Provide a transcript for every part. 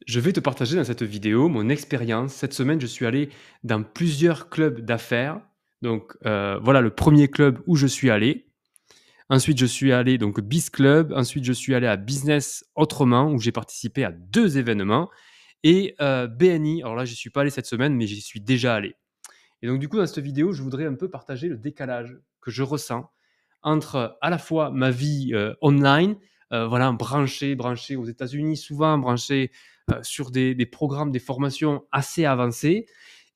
Je vais te partager dans cette vidéo mon expérience. Cette semaine, je suis allé dans plusieurs clubs d'affaires. Donc, voilà le premier club où je suis allé. Ensuite, je suis allé donc Biz Club. Ensuite, je suis allé à Business Autrement où j'ai participé à 2 événements et BNI. Alors là, j'y suis pas allé cette semaine, mais j'y suis déjà allé. Et donc du coup, dans cette vidéo, je voudrais un peu partager le décalage que je ressens entre à la fois ma vie, online, voilà, branché aux États-Unis souvent, branché, sur des programmes, des formations assez avancées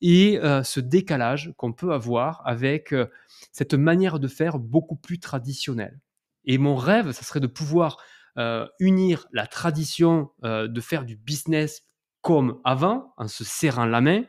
et ce décalage qu'on peut avoir avec, cette manière de faire beaucoup plus traditionnelle. Et mon rêve, ça serait de pouvoir, unir la tradition, de faire du business comme avant, en se serrant la main,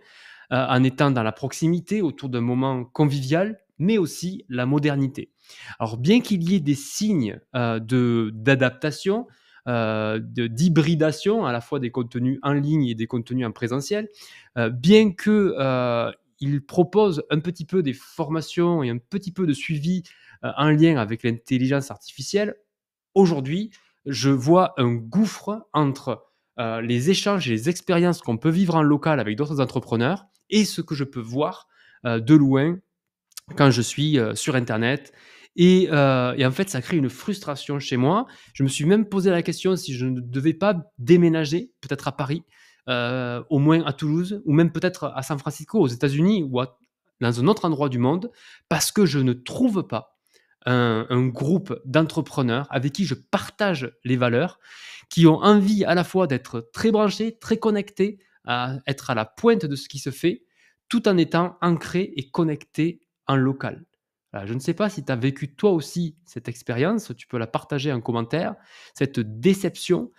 en étant dans la proximité, autour d'un moment convivial, mais aussi la modernité. Alors bien qu'il y ait des signes, d'adaptation, d'hybridation à la fois des contenus en ligne et des contenus en présentiel, bien que, il propose un petit peu des formations et un petit peu de suivi, en lien avec l'intelligence artificielle, aujourd'hui, je vois un gouffre entre, les échanges et les expériences qu'on peut vivre en local avec d'autres entrepreneurs et ce que je peux voir, de loin quand je suis, sur internet et en fait, ça crée une frustration chez moi. Je me suis même posé la question si je ne devais pas déménager, peut-être à Paris, au moins à Toulouse ou même peut-être à San Francisco, aux États-Unis ou dans un autre endroit du monde, parce que je ne trouve pas un groupe d'entrepreneurs avec qui je partage les valeurs, qui ont envie à la fois d'être très branchés, très connectés, à être à la pointe de ce qui se fait, tout en étant ancrés et connectés en local. Je ne sais pas si tu as vécu toi aussi cette expérience, tu peux la partager en commentaire, cette déception.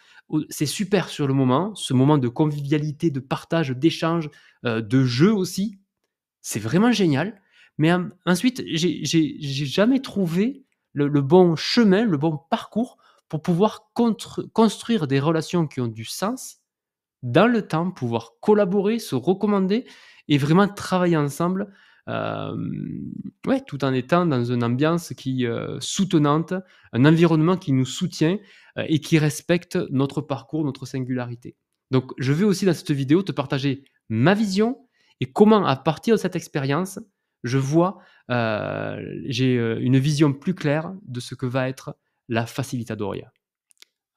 C'est super sur le moment, ce moment de convivialité, de partage, d'échange, de jeu aussi, c'est vraiment génial, mais ensuite, j'ai jamais trouvé le bon chemin, le bon parcours pour pouvoir construire des relations qui ont du sens dans le temps, pouvoir collaborer, se recommander et vraiment travailler ensemble, ouais, tout en étant dans une ambiance qui, soutenante, un environnement qui nous soutient, et qui respecte notre parcours, notre singularité. Donc je vais aussi dans cette vidéo te partager ma vision et comment à partir de cette expérience, je vois, j'ai, une vision plus claire de ce que va être la Facilitadoria.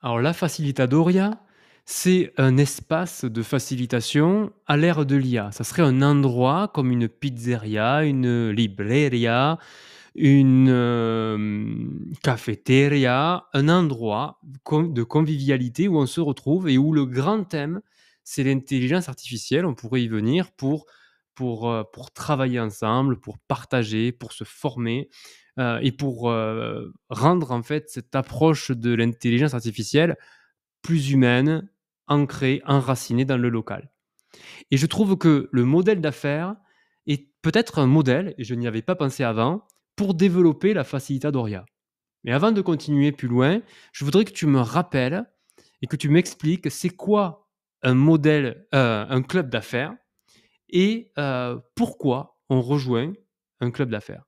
Alors la Facilitadoria, c'est un espace de facilitation à l'ère de l'IA. Ça serait un endroit comme une pizzeria, une libreria, une, cafeteria, un endroit de convivialité où on se retrouve et où le grand thème, c'est l'intelligence artificielle. On pourrait y venir pour travailler ensemble, pour partager, pour se former, et pour, rendre en fait cette approche de l'intelligence artificielle plus humaine, ancrée, enracinée dans le local. Et je trouve que le modèle d'affaires est peut-être un modèle, et je n'y avais pas pensé avant, pour développer la Facilitadoria. Mais avant de continuer plus loin, je voudrais que tu me rappelles et que tu m'expliques c'est quoi un modèle, un club d'affaires et pourquoi on rejoint un club d'affaires?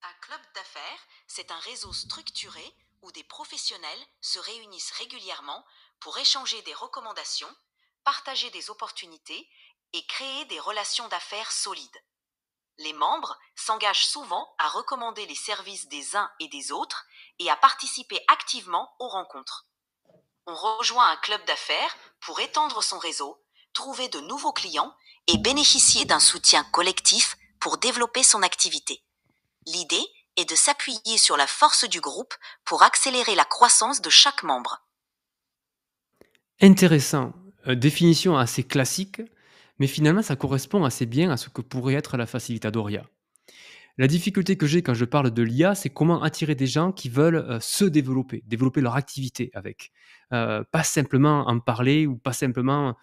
Un club d'affaires, c'est un réseau structuré où des professionnels se réunissent régulièrement pour échanger des recommandations, partager des opportunités et créer des relations d'affaires solides. Les membres s'engagent souvent à recommander les services des uns et des autres et à participer activement aux rencontres. On rejoint un club d'affaires pour étendre son réseau, trouver de nouveaux clients et bénéficier d'un soutien collectif pour développer son activité. L'idée est de s'appuyer sur la force du groupe pour accélérer la croissance de chaque membre. Intéressant, définition assez classique, mais finalement ça correspond assez bien à ce que pourrait être la Facilitadoria. La difficulté que j'ai quand je parle de l'IA, c'est comment attirer des gens qui veulent, se développer, développer leur activité avec. Pas simplement en parler ou pas simplement,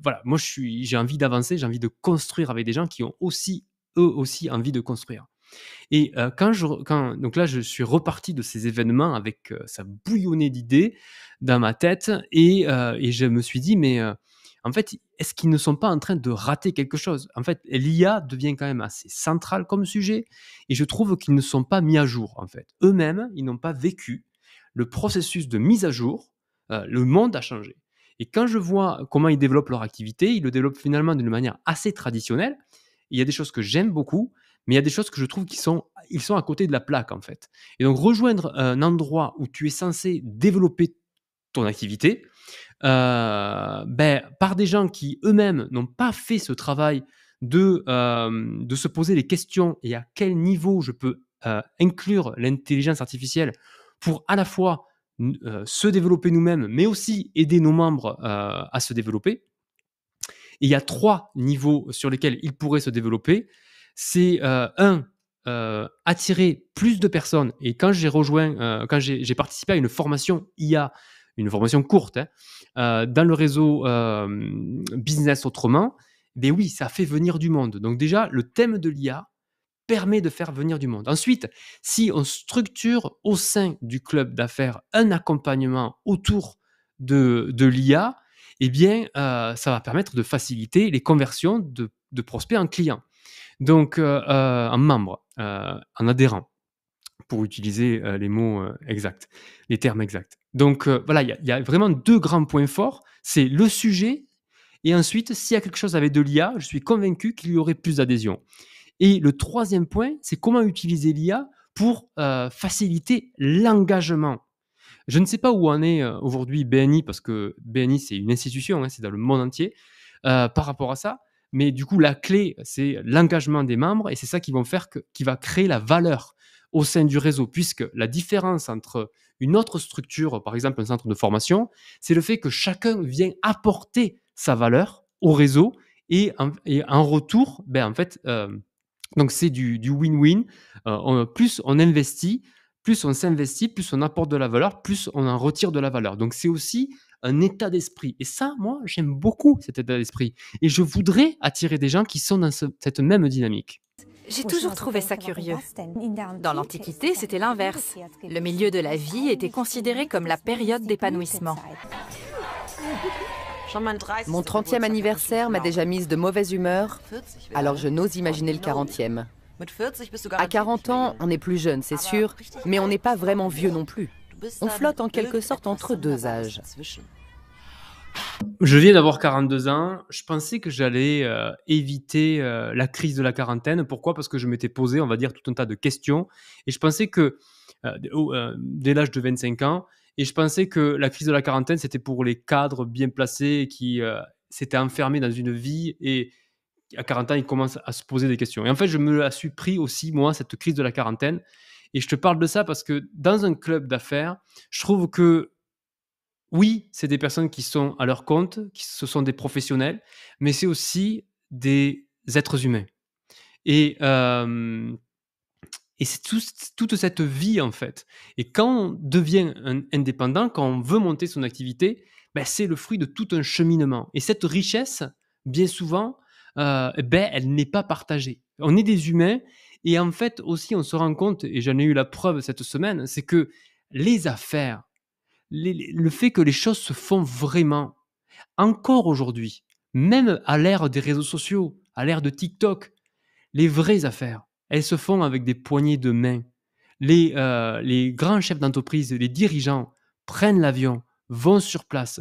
voilà, moi j'ai envie d'avancer, j'ai envie de construire avec des gens qui ont aussi, eux aussi envie de construire. Et quand donc là, je suis reparti de ces événements avec, ça bouillonnait d'idées dans ma tête et je me suis dit: «Mais, en fait, est-ce qu'ils ne sont pas en train de rater quelque chose?» En fait, l'IA devient quand même assez centrale comme sujet et je trouve qu'ils ne sont pas mis à jour, en fait. Eux-mêmes, ils n'ont pas vécu le processus de mise à jour, le monde a changé. Et quand je vois comment ils développent leur activité, ils le développent finalement d'une manière assez traditionnelle. Il y a des choses que j'aime beaucoup, mais il y a des choses que je trouve ils sont à côté de la plaque, en fait. Et donc rejoindre un endroit où tu es censé développer ton activité, par des gens qui eux-mêmes n'ont pas fait ce travail de se poser les questions et à quel niveau je peux inclure l'intelligence artificielle pour à la fois se développer nous-mêmes, mais aussi aider nos membres à se développer. Et il y a 3 niveaux sur lesquels ils pourraient se développer. C'est, 1, attirer plus de personnes et quand j'ai rejoint, quand j'ai participé à une formation IA, une formation courte, hein, dans le réseau, Business Autrement, beh, oui, ça fait venir du monde. Donc déjà, le thème de l'IA permet de faire venir du monde. Ensuite, si on structure au sein du club d'affaires un accompagnement autour de l'IA, eh bien, ça va permettre de faciliter les conversions de prospects en clients, donc en membres, en adhérents, pour utiliser les mots exacts, les termes exacts. Donc voilà, il y a vraiment 2 grands points forts, c'est le sujet et ensuite, s'il y a quelque chose avec de l'IA, je suis convaincu qu'il y aurait plus d'adhésion. Et le troisième point, c'est comment utiliser l'IA pour faciliter l'engagement. Je ne sais pas où en est aujourd'hui BNI, parce que BNI, c'est une institution, hein, c'est dans le monde entier, par rapport à ça. Mais du coup, la clé, c'est l'engagement des membres et c'est ça qui va créer la valeur au sein du réseau. Puisque la différence entre une autre structure, par exemple un centre de formation, c'est le fait que chacun vient apporter sa valeur au réseau et en retour, en fait, donc c'est du win-win. Plus on investit, plus on s'investit, plus on apporte de la valeur, plus on en retire de la valeur. Donc c'est aussi un état d'esprit. Et ça, moi, j'aime beaucoup cet état d'esprit. Et je voudrais attirer des gens qui sont dans cette même dynamique. J'ai toujours trouvé ça curieux. Dans l'Antiquité, c'était l'inverse. Le milieu de la vie était considéré comme la période d'épanouissement. Mon 30e anniversaire m'a déjà mise de mauvaise humeur, alors je n'ose imaginer le 40e. À 40 ans, on est plus jeune, c'est sûr, mais on n'est pas vraiment vieux non plus. On flotte en quelque sorte entre 2 âges. Je viens d'avoir 42 ans. Je pensais que j'allais éviter la crise de la quarantaine. Pourquoi? Parce que je m'étais posé, on va dire, tout un tas de questions. Et je pensais que, dès l'âge de 25 ans, et je pensais que la crise de la quarantaine, c'était pour les cadres bien placés qui s'étaient enfermés dans une vie et à 40 ans, ils commencent à se poser des questions. Et en fait, je me la suis pris aussi, moi, cette crise de la quarantaine. Et je te parle de ça parce que dans un club d'affaires, je trouve que oui, c'est des personnes qui sont à leur compte, ce sont des professionnels, mais c'est aussi des êtres humains. Et, et c'est toute cette vie, en fait. Et quand on devient indépendant, quand on veut monter son activité, c'est le fruit de tout un cheminement. Et cette richesse, bien souvent, elle n'est pas partagée. On est des humains et en fait aussi on se rend compte, et j'en ai eu la preuve cette semaine, c'est que les affaires, le fait que les choses se font vraiment, encore aujourd'hui, même à l'ère des réseaux sociaux, à l'ère de TikTok, les vraies affaires, elles se font avec des poignées de main. Les grands chefs d'entreprise, les dirigeants prennent l'avion, vont sur place,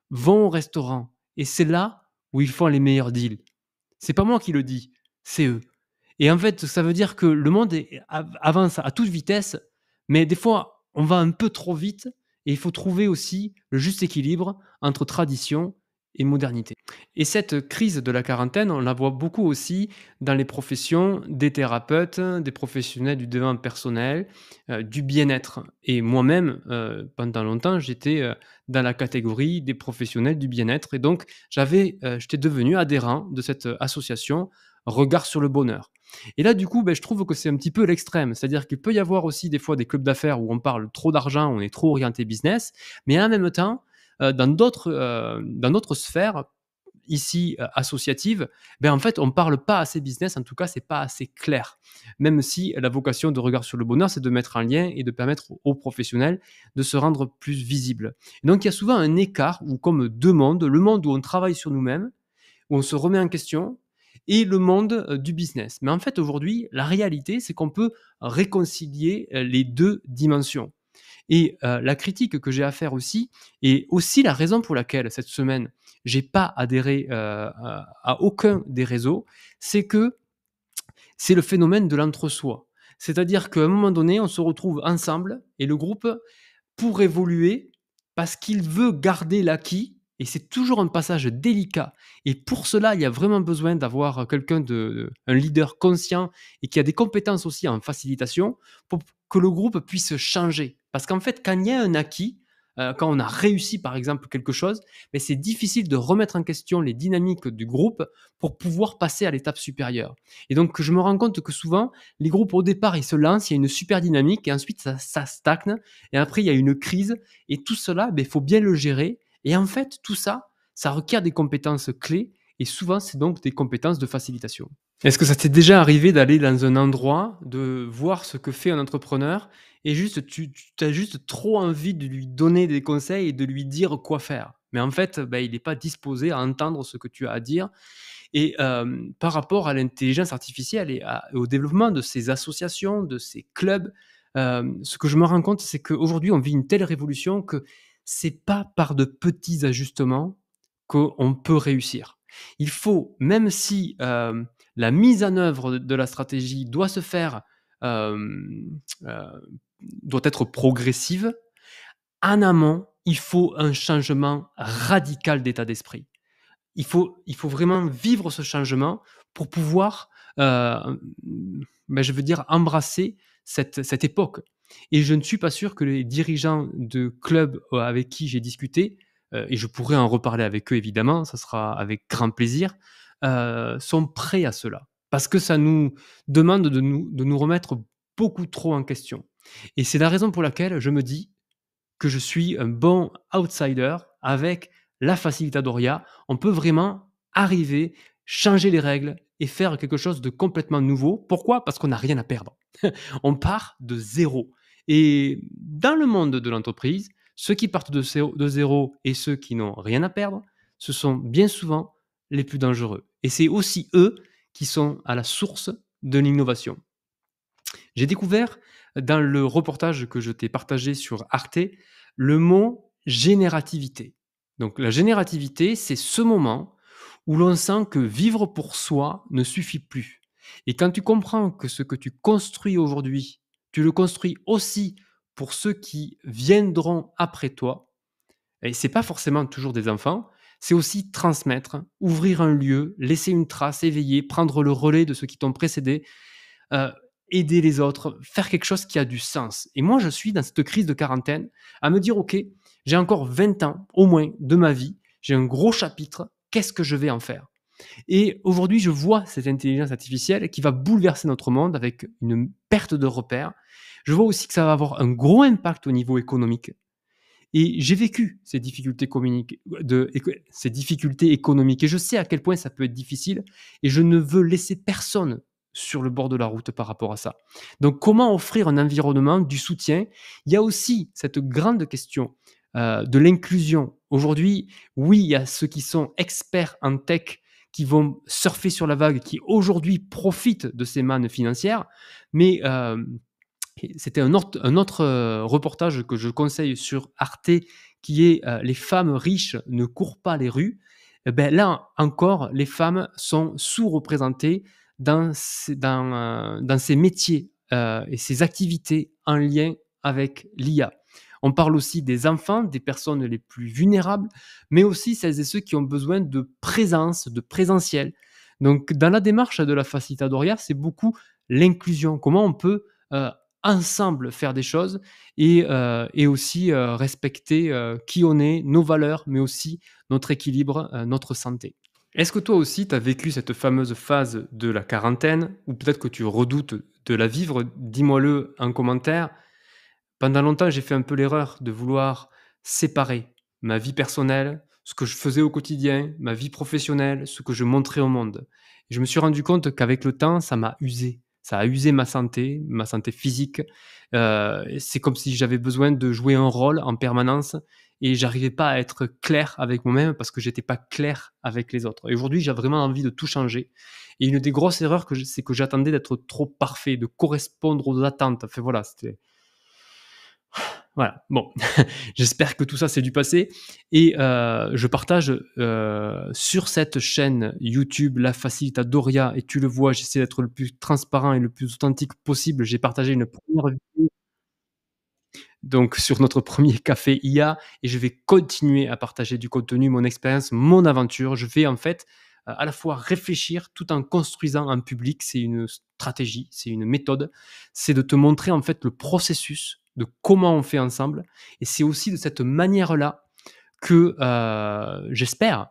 vont au restaurant et c'est là où ils font les meilleurs deals. C'est pas moi qui le dis, c'est eux. Et en fait, ça veut dire que le monde avance à toute vitesse, mais des fois, on va un peu trop vite et il faut trouver aussi le juste équilibre entre tradition et modernité. Et cette crise de la quarantaine, on la voit beaucoup aussi dans les professions des thérapeutes, des professionnels du développement personnel, du bien-être. Et moi-même, pendant longtemps, j'étais dans la catégorie des professionnels du bien-être. Et donc, j'étais devenu adhérent de cette association Regard sur le bonheur. Et là, du coup, je trouve que c'est un petit peu l'extrême. C'est-à-dire qu'il peut y avoir aussi des fois des clubs d'affaires où on parle trop d'argent, on est trop orienté business, mais en même temps, dans d'autres sphères, ici associatives, en fait, on ne parle pas assez business, en tout cas, c'est pas assez clair. Même si la vocation de Regard sur le bonheur, c'est de mettre en lien et de permettre aux professionnels de se rendre plus visibles. Et donc, il y a souvent un écart où, comme deux mondes, le monde où on travaille sur nous-mêmes, où on se remet en question, et le monde du business. Mais en fait, aujourd'hui, la réalité, c'est qu'on peut réconcilier les deux dimensions. Et la critique que j'ai à faire aussi, et aussi la raison pour laquelle cette semaine, j'ai pas adhéré à aucun des réseaux, c'est que c'est le phénomène de l'entre-soi. C'est-à-dire qu'à un moment donné, on se retrouve ensemble et le groupe, pour évoluer, parce qu'il veut garder l'acquis, et c'est toujours un passage délicat. Et pour cela, il y a vraiment besoin d'avoir quelqu'un un leader conscient et qui a des compétences aussi en facilitation pour que le groupe puisse changer. Parce qu'en fait, quand il y a un acquis, quand on a réussi par exemple quelque chose, mais c'est difficile de remettre en question les dynamiques du groupe pour pouvoir passer à l'étape supérieure. Et donc, je me rends compte que souvent, les groupes au départ, ils se lancent, il y a une super dynamique et ensuite ça stagne et après il y a une crise et tout cela, il faut bien le gérer. Et en fait, tout ça, ça requiert des compétences clés et souvent, c'est donc des compétences de facilitation. Est-ce que ça t'est déjà arrivé d'aller dans un endroit, de voir ce que fait un entrepreneur et juste tu as juste trop envie de lui donner des conseils et de lui dire quoi faire? Mais en fait, il n'est pas disposé à entendre ce que tu as à dire et par rapport à l'intelligence artificielle et au développement de ces associations, de ces clubs, ce que je me rends compte, c'est qu'aujourd'hui, on vit une telle révolution que c'est pas par de petits ajustements qu'on peut réussir. Il faut, même si, la mise en œuvre de la stratégie doit se faire, hem, doit être progressive, en amont, il faut un changement radical d'état d'esprit. Il faut vraiment vivre ce changement pour pouvoir, je veux dire embrasser cette époque et je ne suis pas sûr que les dirigeants de clubs, avec qui j'ai discuté, et je pourrais en reparler avec eux évidemment, ça sera avec grand plaisir, sont prêts à cela. Parce que ça nous demande de nous remettre beaucoup trop en question et c'est la raison pour laquelle je me dis que je suis un bon outsider avec la Facilitadoria. On peut vraiment arriver, changer les règles et faire quelque chose de complètement nouveau. Pourquoi? Parce qu'on n'a rien à perdre. On part de zéro. Et dans le monde de l'entreprise, ceux qui partent de zéro et ceux qui n'ont rien à perdre, ce sont bien souvent les plus dangereux. Et c'est aussi eux qui sont à la source de l'innovation. J'ai découvert dans le reportage que je t'ai partagé sur Arte le mot générativité. Donc la générativité, c'est ce moment où l'on sent que vivre pour soi ne suffit plus. Et quand tu comprends que ce que tu construis aujourd'hui, tu le construis aussi pour ceux qui viendront après toi, et c'est pas forcément toujours des enfants, c'est aussi transmettre, ouvrir un lieu, laisser une trace, éveiller, prendre le relais de ceux qui t'ont précédé, heu, aider les autres, faire quelque chose qui a du sens. Et moi, je suis dans cette crise de quarantaine à me dire: «OK, j'ai encore 20 ans au moins de ma vie, j'ai un gros chapitre, qu'est-ce que je vais en faire?» Et aujourd'hui, je vois cette intelligence artificielle qui va bouleverser notre monde avec une perte de repères. Je vois aussi que ça va avoir un gros impact au niveau économique et j'ai vécu ces difficultés ces difficultés économiques et je sais à quel point ça peut être difficile et je ne veux laisser personne sur le bord de la route par rapport à ça. Donc comment offrir un environnement, du soutien? Il y a aussi cette grande question, de l'inclusion. Aujourd'hui, oui, il y a ceux qui sont experts en tech qui vont surfer sur la vague, qui aujourd'hui profitent de ces mannes financières, mais et c'était un autre reportage que je conseille sur Arte qui est, «Les femmes riches ne courent pas les rues». Et là encore, les femmes sont sous-représentées dans ces métiers, et ces activités en lien avec l'IA. On parle aussi des enfants, des personnes les plus vulnérables, mais aussi celles et ceux qui ont besoin de présence, de présentiel. Donc dans la démarche de la Facilitadoria, c'est beaucoup l'inclusion. Comment on peut, ensemble faire des choses et aussi, respecter, qui on est, nos valeurs, mais aussi notre équilibre, notre santé. Est-ce que toi aussi tu as vécu cette fameuse phase de la quarantaine ou peut-être que tu redoutes de la vivre? Dis-moi-le en commentaire. Pendant longtemps, j'ai fait un peu l'erreur de vouloir séparer ma vie personnelle, ce que je faisais au quotidien, ma vie professionnelle, ce que je montrais au monde. Et je me suis rendu compte qu'avec le temps, ça m'a usé. Ça a usé ma santé physique. Et c'est comme si j'avais besoin de jouer un rôle en permanence et j'arrivais pas à être clair avec moi-même parce que j'étais pas clair avec les autres. Et aujourd'hui, j'ai vraiment envie de tout changer. Et une des grosses erreurs c'est que j'attendais d'être trop parfait, de correspondre aux attentes. Enfin voilà, c'était Voilà, bon, j'espère que tout ça c'est du passé et je partage, sur cette chaîne YouTube La Facilitadoria et tu le vois, j'essaie d'être le plus transparent et le plus authentique possible. J'ai partagé une première vidéo donc sur notre premier café IA et je vais continuer à partager du contenu, mon expérience, mon aventure. Je vais en fait, à la fois réfléchir tout en construisant en public. C'est une stratégie, c'est une méthode. C'est de te montrer en fait le processus de comment on fait ensemble et c'est aussi de cette manière-là que, j'espère,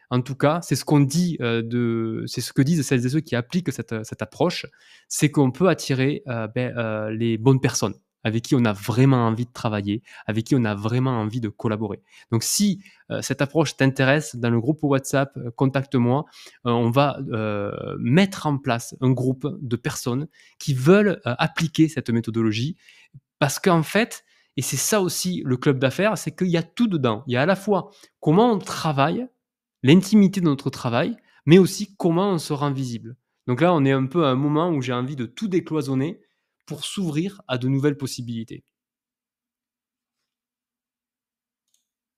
en tout cas, c'est ce qu'on dit, c'est ce que disent celles et ceux qui appliquent cette approche, c'est qu'on peut attirer, les bonnes personnes avec qui on a vraiment envie de travailler, avec qui on a vraiment envie de collaborer. Donc si, cette approche t'intéresse, dans le groupe WhatsApp, contacte-moi, on va, mettre en place un groupe de personnes qui veulent, appliquer cette méthodologie parce qu'en fait et c'est ça aussi le club d'affaires, c'est qu'il y a tout dedans. Il y a à la fois comment on travaille, l'intimité de notre travail, mais aussi comment on se rend visible. Donc là, on est un peu à un moment où j'ai envie de tout décloisonner pour s'ouvrir à de nouvelles possibilités.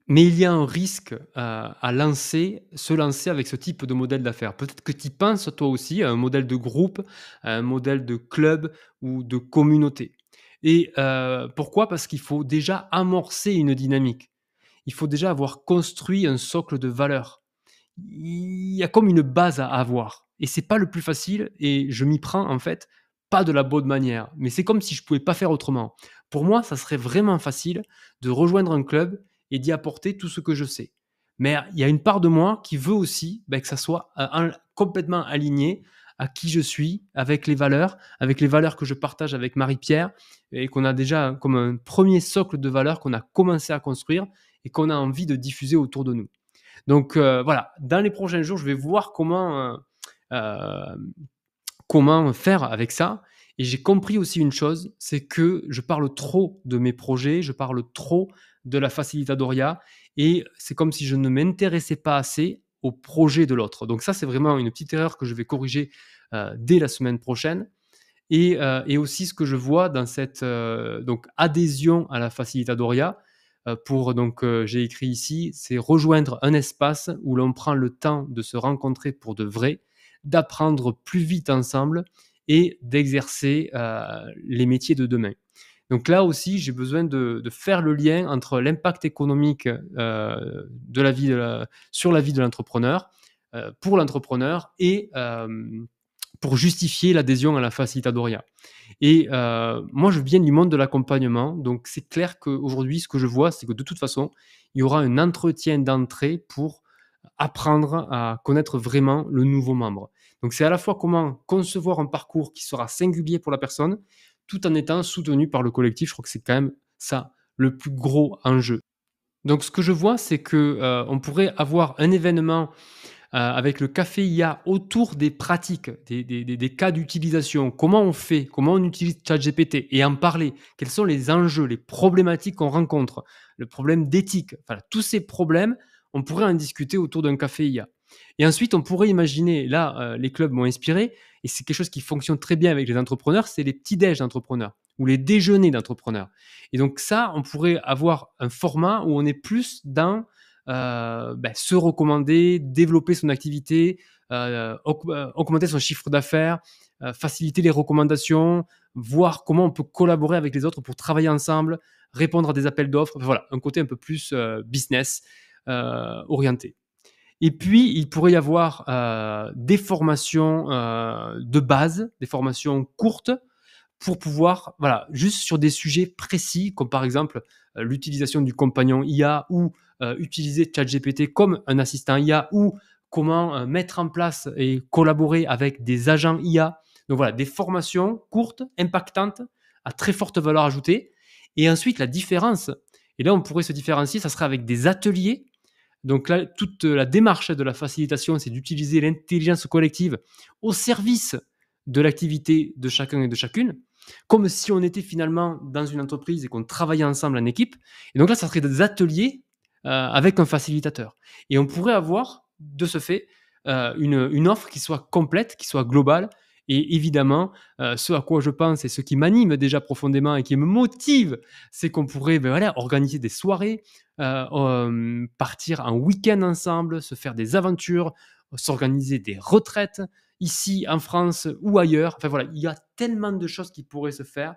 Mais il y a un risque, à se lancer avec ce type de modèle d'affaires. Peut-être que tu y penses toi aussi à un modèle de groupe, à un modèle de club ou de communauté et pourquoi? Parce qu'il faut déjà amorcer une dynamique. Il faut déjà avoir construit un socle de valeurs. Il y a comme une base à avoir et c'est pas le plus facile et je m'y prends en fait pas de la bonne manière, mais c'est comme si je pouvais pas faire autrement. Pour moi, ça serait vraiment facile de rejoindre un club et d'y apporter tout ce que je sais. Mais il y a une part de moi qui veut aussi, que ça soit, complètement aligné à qui je suis, avec les valeurs que je partage avec Marie-Pierre et qu'on a déjà comme un premier socle de valeurs qu'on a commencé à construire et qu'on a envie de diffuser autour de nous. Donc voilà, dans les prochains jours, je vais voir comment faire avec ça et j'ai compris aussi une chose, c'est que je parle trop de mes projets, je parle trop de la Facilitadoria et c'est comme si je ne m'intéressais pas assez au projet de l'autre. Donc ça, c'est vraiment une petite erreur que je vais corriger, dès la semaine prochaine et aussi ce que je vois dans cette, donc adhésion à la Facilitadoria, pour donc, j'ai écrit ici, c'est rejoindre un espace où l'on prend le temps de se rencontrer pour de vrai, d'apprendre plus vite ensemble et d'exercer, les métiers de demain. Donc là aussi, j'ai besoin de faire le lien entre l'impact économique, de la vie sur la vie de l'entrepreneur, pour l'entrepreneur et pour justifier l'adhésion à la Facilitadoria. Et moi, je viens du monde de l'accompagnement, donc c'est clair qu'aujourd'hui, ce que je vois, c'est que de toute façon, il y aura un entretien d'entrée pour apprendre à connaître vraiment le nouveau membre. Donc c'est à la fois comment concevoir un parcours qui sera singulier pour la personne, tout en étant soutenu par le collectif. Je crois que c'est quand même ça le plus gros enjeu. Donc ce que je vois, c'est que, on pourrait avoir un événement avec le café IA autour des pratiques, des cas d'utilisation. Comment on fait? Comment on utilise ChatGPT? Et en parler. Quels sont les enjeux, les problématiques qu'on rencontre? Le problème d'éthique. Voilà, tous ces problèmes, on pourrait en discuter autour d'un café IA. Et ensuite, on pourrait imaginer, là, les clubs m'ont inspiré, et c'est quelque chose qui fonctionne très bien avec les entrepreneurs, c'est les petits-déj d'entrepreneurs ou les déjeuners d'entrepreneurs. Et donc ça, on pourrait avoir un format où on est plus dans se recommander, développer son activité, augmenter son chiffre d'affaires, faciliter les recommandations, voir comment on peut collaborer avec les autres pour travailler ensemble, répondre à des appels d'offres. Enfin, voilà, un côté un peu plus business orienté. Et puis, il pourrait y avoir des formations de base, des formations courtes pour pouvoir, voilà, juste sur des sujets précis, comme par exemple l'utilisation du compagnon IA ou utiliser ChatGPT comme un assistant IA ou comment mettre en place et collaborer avec des agents IA. Donc voilà, des formations courtes, impactantes, à très forte valeur ajoutée. Et ensuite, la différence, et là on pourrait se différencier, ça serait avec des ateliers. Donc là, toute la démarche de la facilitation, c'est d'utiliser l'intelligence collective au service de l'activité de chacun et de chacune, comme si on était finalement dans une entreprise et qu'on travaillait ensemble en équipe. Et donc là, ça serait des ateliers avec un facilitateur. Et on pourrait avoir, de ce fait, une offre qui soit complète, qui soit globale Et évidemment, ce à quoi je pense et ce qui m'anime déjà profondément et qui me motive, c'est qu'on pourrait voilà, organiser des soirées, partir un week-end ensemble, se faire des aventures, s'organiser des retraites ici en France ou ailleurs. Enfin voilà, il y a tellement de choses qui pourraient se faire.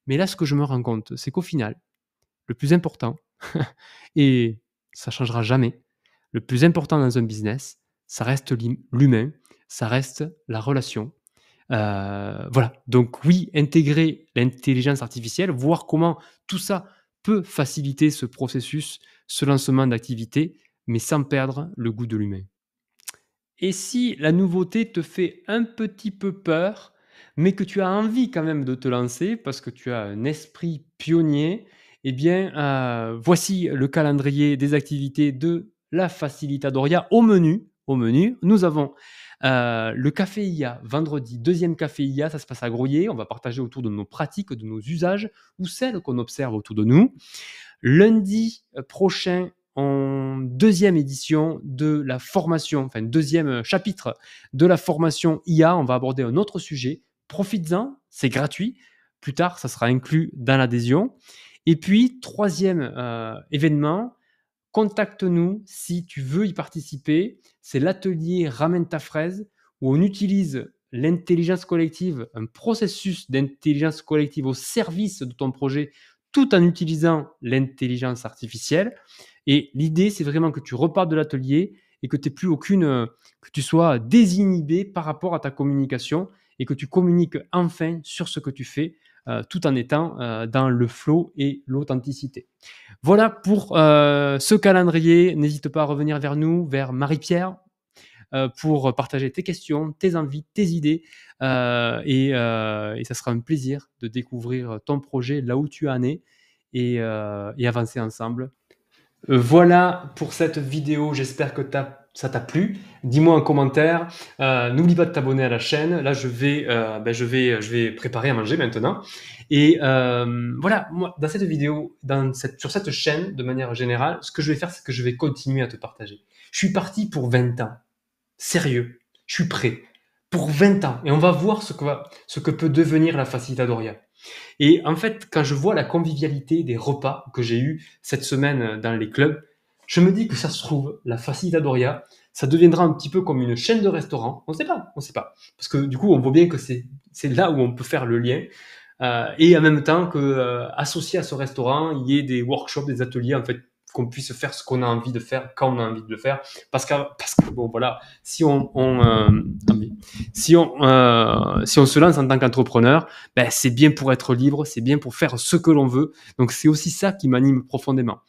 Mais là, ce que je me rends compte, c'est qu'au final, le plus important, et ça changera jamais, le plus important dans un business, ça reste l'humain, ça reste la relation. Voilà, donc oui, intégrer l'intelligence artificielle, voir comment tout ça peut faciliter ce processus, ce lancement d'activité, mais sans perdre le goût de l'humain. Et si la nouveauté te fait un petit peu peur, mais que tu as envie quand même de te lancer parce que tu as un esprit pionnier, eh bien, voici le calendrier des activités de la Facilitadoria au menu, nous avons le café IA vendredi, deuxième café IA, ça se passe à Groyer. On va partager autour de nos pratiques, de nos usages ou celles qu'on observe autour de nous. Lundi prochain, en deuxième édition de la formation, enfin deuxième chapitre de la formation IA, on va aborder un autre sujet. Profites-en, c'est gratuit. Plus tard, ça sera inclus dans l'adhésion. Et puis, troisième événement, contacte-nous si tu veux y participer. C'est l'atelier Ramène ta fraise où on utilise l'intelligence collective, un processus d'intelligence collective au service de ton projet tout en utilisant l'intelligence artificielle. Et l'idée, c'est vraiment que tu repartes de l'atelier et que que tu sois désinhibé par rapport à ta communication et que tu communiques enfin sur ce que tu fais tout en étant dans le flow et l'authenticité. Voilà pour ce calendrier. N'hésite pas à revenir vers nous, vers Marie-Pierre, pour partager tes questions, tes envies, tes idées. Et ça sera un plaisir de découvrir ton projet là où tu en es et avancer ensemble. Voilà pour cette vidéo. J'espère que ça t'a plu. Dis-moi en commentaire. N'oublie pas de t'abonner à la chaîne. Là, je vais préparer à manger maintenant. Et voilà, moi, dans cette vidéo, sur cette chaîne, de manière générale, ce que je vais faire, c'est que je vais continuer à te partager. Je suis parti pour 20 ans. Sérieux, je suis prêt. Pour 20 ans. Et on va voir ce que peut devenir la Facilitadoria. Et en fait, quand je vois la convivialité des repas que j'ai eus cette semaine dans les clubs, je me dis que ça se trouve, la Facilitadoria, ça deviendra un petit peu comme une chaîne de restaurants. On ne sait pas. Parce que du coup, on voit bien que c'est là où on peut faire le lien. Et en même temps que associé à ce restaurant, il y ait des workshops, des ateliers, en fait, qu'on puisse faire ce qu'on a envie de faire quand on a envie de le faire. Parce que bon, voilà, si on se lance en tant qu'entrepreneur, ben, c'est bien pour être libre, c'est bien pour faire ce que l'on veut. Donc, c'est aussi ça qui m'anime profondément.